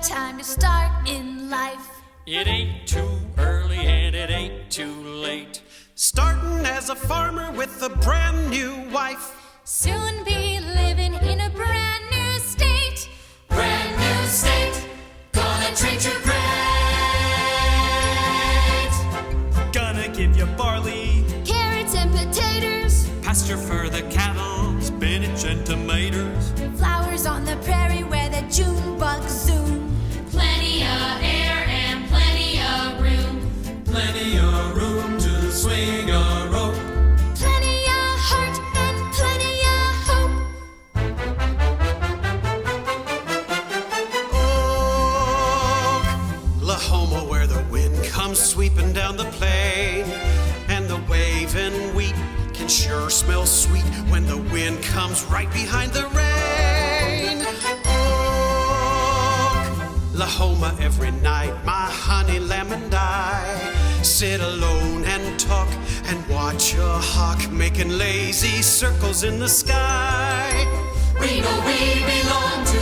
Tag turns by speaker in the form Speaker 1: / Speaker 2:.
Speaker 1: time to start in life.
Speaker 2: It ain't too early and it ain't too late.
Speaker 3: Starting as a farmer with a brand new wife.
Speaker 1: Soon be living in a brand new state.
Speaker 4: Brand new state, gonna treat you great.
Speaker 2: Gonna give you barley,
Speaker 1: Carrots and potatoes,
Speaker 2: pasture for the cattle, spinach and tomatoes.
Speaker 1: flowers on the prairie where the June bugs zoom.
Speaker 4: Plenty of air and plenty of room.
Speaker 3: Plenty of room to swing a rope.
Speaker 1: Plenty of heart and plenty of hope.
Speaker 3: Oklahoma, where the wind comes sweeping down the plain, and the waving wheat can sure smell sweet when the wind comes right behind the rain. Oklahoma, every night my honey lamb and I sit alone and talk and watch a hawk making lazy circles in the sky.
Speaker 4: We know we belong to